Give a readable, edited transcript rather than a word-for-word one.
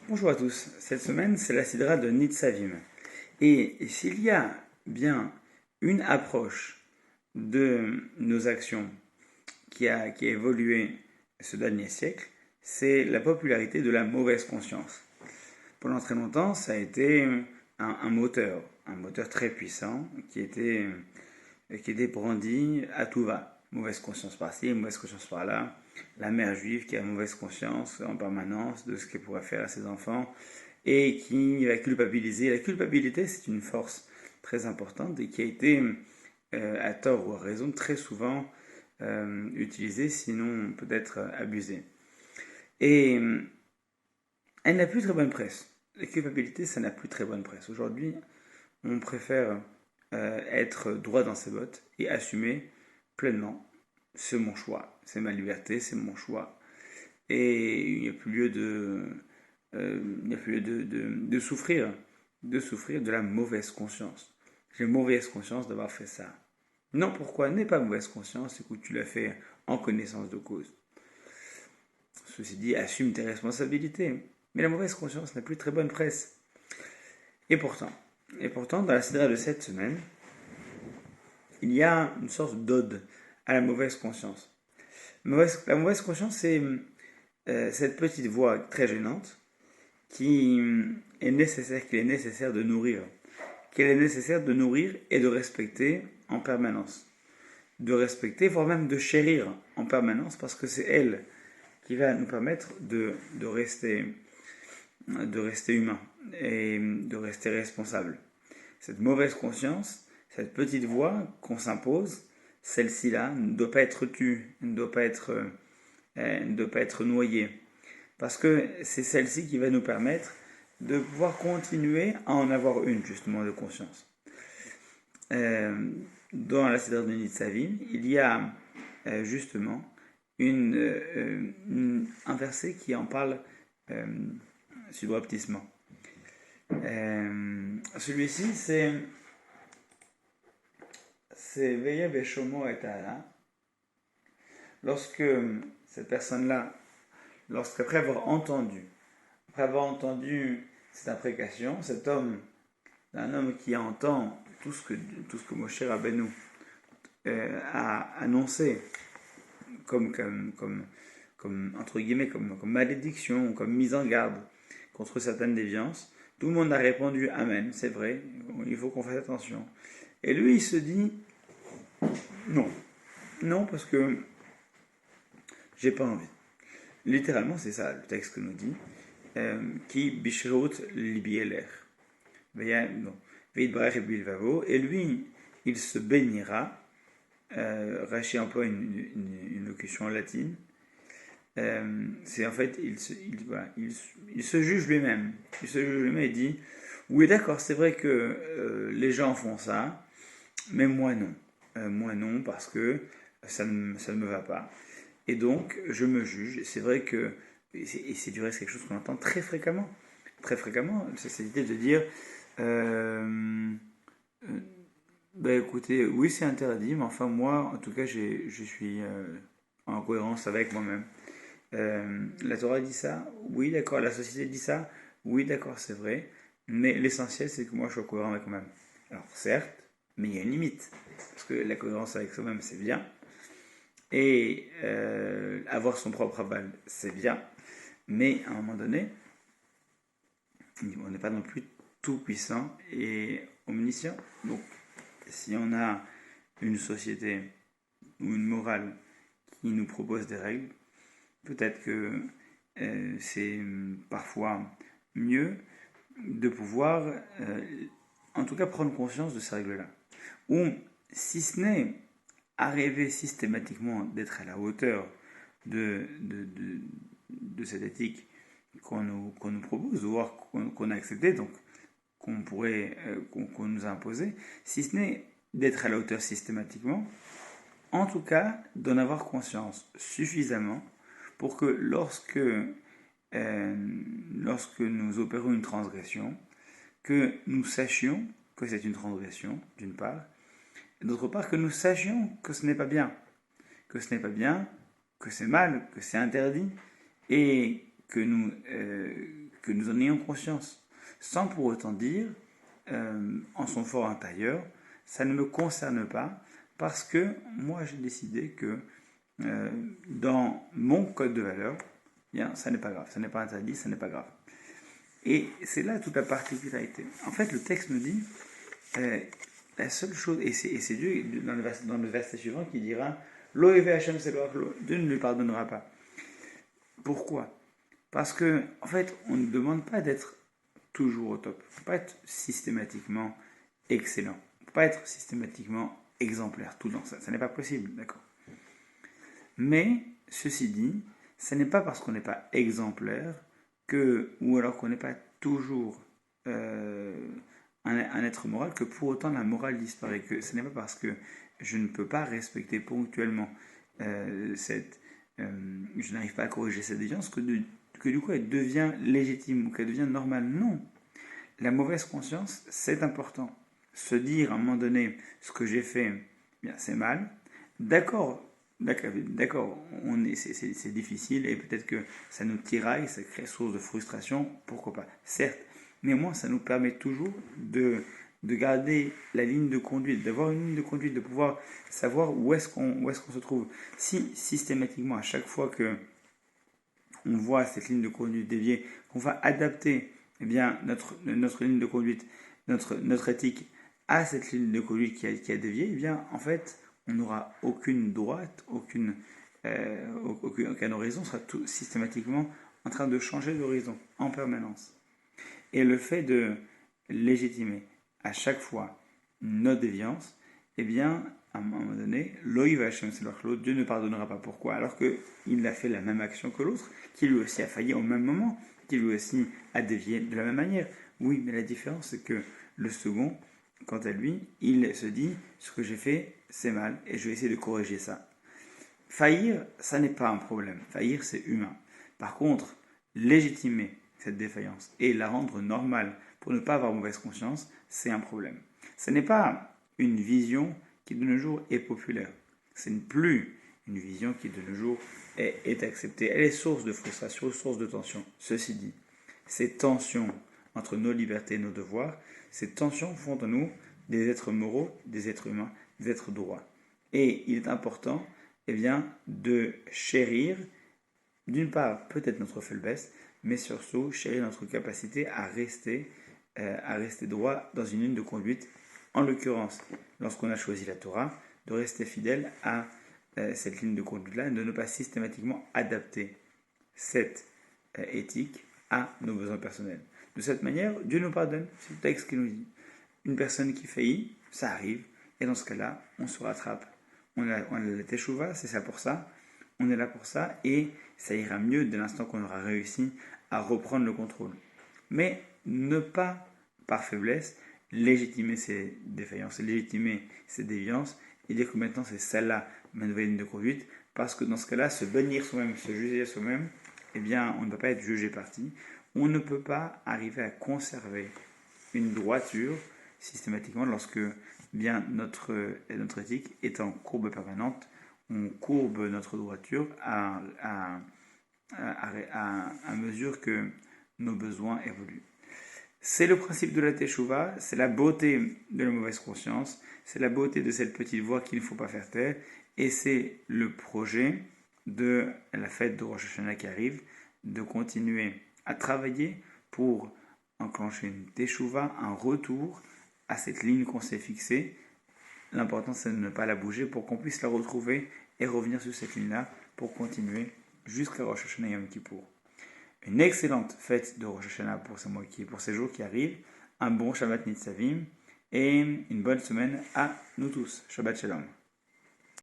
Bonjour à tous, cette semaine c'est la Sidra de Nitzavim. Et s'il y a bien une approche de nos actions qui a évolué ce dernier siècle, c'est la popularité de la mauvaise conscience. Pendant très longtemps, ça a été un moteur très puissant qui était brandi à tout va. Mauvaise conscience par-ci, mauvaise conscience par-là. La mère juive qui a mauvaise conscience en permanence de ce qu'elle pourrait faire à ses enfants et qui va culpabiliser. La culpabilité, c'est une force très importante et qui a été, à tort ou à raison, très souvent utilisée, sinon peut-être abusée. Et elle n'a plus très bonne presse. La culpabilité, ça n'a plus très bonne presse. Aujourd'hui, on préfère être droit dans ses bottes et assumer pleinement. C'est mon choix, c'est ma liberté, c'est mon choix. Et il n'y a plus lieu il n'y a plus lieu de souffrir de la mauvaise conscience. J'ai mauvaise conscience d'avoir fait ça. Non, pourquoi n'est pas mauvaise conscience, c'est que tu l'as fait en connaissance de cause. Ceci dit, assume tes responsabilités. Mais la mauvaise conscience n'a plus très bonne presse. Et pourtant, dans la série de cette semaine, il y a une sorte d'ode à la mauvaise conscience. La mauvaise conscience, c'est cette petite voix très gênante qu'il est nécessaire de nourrir. Qu'il est nécessaire de nourrir et de respecter en permanence. De respecter, voire même de chérir en permanence, parce que c'est elle qui va nous permettre de rester humain et de rester responsable. Cette mauvaise conscience, cette petite voix qu'on s'impose, celle-ci-là ne doit pas être tue, ne doit pas être noyée. Parce que c'est celle-ci qui va nous permettre de pouvoir continuer à en avoir une, justement, de conscience. Dans la Sidra de Nitzavim, il y a justement un verset qui en parle subrepticement. Celui-ci, c'est Veillez Beshomo et Ta'ala. Lorsque cette personne-là, après avoir entendu cette imprécation, cet homme, un homme qui entend tout ce que Moshe Rabbeinu a annoncé comme entre guillemets, comme malédiction, comme mise en garde contre certaines déviances, tout le monde a répondu Amen, c'est vrai, il faut qu'on fasse attention. Et lui, il se dit non, non, parce que j'ai pas envie. Littéralement, c'est ça le texte que nous dit qui bishrut libieler. Et lui, il se bénira. Rachid emploie une locution latine. C'est en fait, il se juge lui-même. Il se juge lui-même et dit oui, d'accord, c'est vrai que les gens font ça, mais moi non. Moi non, parce que ça ne me va pas. Et donc, je me juge. C'est vrai que, et c'est du reste quelque chose qu'on entend très fréquemment. Très fréquemment, c'est cette idée de dire bah écoutez, oui, c'est interdit, mais enfin, moi, en tout cas, je suis en cohérence avec moi-même. La Torah dit ça, oui, d'accord. La société dit ça, oui, d'accord, c'est vrai. Mais l'essentiel, c'est que moi, je sois cohérent avec moi-même. Alors, certes, mais il y a une limite. Parce que la cohérence avec soi-même, c'est bien. Et avoir son propre aval, c'est bien. Mais à un moment donné, on n'est pas non plus tout puissant et omniscient. Donc, si on a une société ou une morale qui nous propose des règles, peut-être que c'est parfois mieux de pouvoir, en tout cas, prendre conscience de ces règles-là. Ou, si ce n'est arriver systématiquement d'être à la hauteur de cette éthique qu'on nous propose, voire qu'on a accepté, donc qu'on nous a imposé, si ce n'est d'être à la hauteur systématiquement, en tout cas d'en avoir conscience suffisamment pour que lorsque nous opérons une transgression, que nous sachions que c'est une transgression, d'une part, et d'autre part que nous sachions que ce n'est pas bien, que c'est mal, que c'est interdit, et que nous en ayons conscience, sans pour autant dire, en son fort intérieur, ça ne me concerne pas, parce que moi j'ai décidé que dans mon code de valeur, bien, ça n'est pas grave, ça n'est pas interdit, ça n'est pas grave. Et c'est là toute la particularité. En fait, le texte nous dit, la seule chose, et c'est Dieu dans le verset suivant qui dira, Loévé Hachem Seloach, Dieu ne lui pardonnera pas. Pourquoi? Parce que, en fait, on ne demande pas d'être toujours au top. Il ne faut pas être systématiquement excellent. Il ne faut pas être systématiquement exemplaire tout le temps. Ça n'est pas possible, d'accord? Mais, ceci dit, ce n'est pas parce qu'on n'est pas exemplaire ou alors qu'on n'est pas toujours un être moral que pour autant la morale disparaît. Que ce n'est pas parce que je ne peux pas respecter ponctuellement je n'arrive pas à corriger cette déviance que du coup elle devient légitime ou qu'elle devient normale. Non. La mauvaise conscience, c'est important. Se dire à un moment donné ce que j'ai fait, bien c'est mal. D'accord, c'est difficile et peut-être que ça nous tiraille, ça crée source de frustration, pourquoi pas. Certes, mais au moins ça nous permet toujours de garder la ligne de conduite, d'avoir une ligne de conduite, de pouvoir savoir où est-ce qu'on se trouve. Si systématiquement, à chaque fois que on voit cette ligne de conduite déviée, qu'on va adapter bien, notre ligne de conduite, notre éthique à cette ligne de conduite qui a dévié, eh bien, en fait, on n'aura aucune droite, aucun horizon, on sera tout systématiquement en train de changer d'horizon en permanence. Et le fait de légitimer à chaque fois notre déviance, eh bien, à un moment donné, Dieu ne pardonnera pas. Pourquoi? Alors qu'il a fait la même action que l'autre, qui lui aussi a failli au même moment, qui lui aussi a dévié de la même manière. Oui, mais la différence, c'est que le second, quant à lui, il se dit, ce que j'ai fait, c'est mal, et je vais essayer de corriger ça. Faillir, ça n'est pas un problème. Faillir, c'est humain. Par contre, légitimer cette défaillance et la rendre normale pour ne pas avoir mauvaise conscience, c'est un problème. Ce n'est pas une vision qui de nos jours est populaire. Ce n'est plus une vision qui de nos jours est acceptée. Elle est source de frustration, source de tension. Ceci dit, ces tensions entre nos libertés et nos devoirs, ces tensions font de nous des êtres moraux, des êtres humains, des êtres droits. Et il est important de chérir, d'une part, peut-être notre faiblesse, mais surtout chérir notre capacité à rester droit dans une ligne de conduite. En l'occurrence, lorsqu'on a choisi la Torah, de rester fidèle à cette ligne de conduite-là et de ne pas systématiquement adapter cette éthique à nos besoins personnels. De cette manière, Dieu nous pardonne. C'est le texte qui nous dit. Une personne qui faillit, ça arrive, et dans ce cas-là, on se rattrape. On a la teshuva, c'est ça pour ça. On est là pour ça, et ça ira mieux dès l'instant qu'on aura réussi à reprendre le contrôle. Mais ne pas, par faiblesse, légitimer ses défaillances, légitimer ses déviances, et dire que maintenant c'est celle-là ma nouvelle ligne de conduite, parce que dans ce cas-là, se bannir soi-même, se juger soi-même, eh bien, on ne peut pas être jugé parti. On ne peut pas arriver à conserver une droiture systématiquement lorsque bien notre éthique est en courbe permanente. On courbe notre droiture à mesure que nos besoins évoluent. C'est le principe de la teshuva, c'est la beauté de la mauvaise conscience, c'est la beauté de cette petite voix qu'il ne faut pas faire taire, et c'est le projet de la fête de Rosh Hashanah qui arrive, de continuer à travailler pour enclencher une teshuva, un retour à cette ligne qu'on s'est fixée. L'important c'est de ne pas la bouger pour qu'on puisse la retrouver et revenir sur cette ligne-là pour continuer jusqu'à Rosh Hashanah Yom Kippour. Une excellente fête de Rosh Hashanah pour ces jours qui arrivent, un bon Shabbat Nitzavim et une bonne semaine à nous tous. Shabbat Shalom.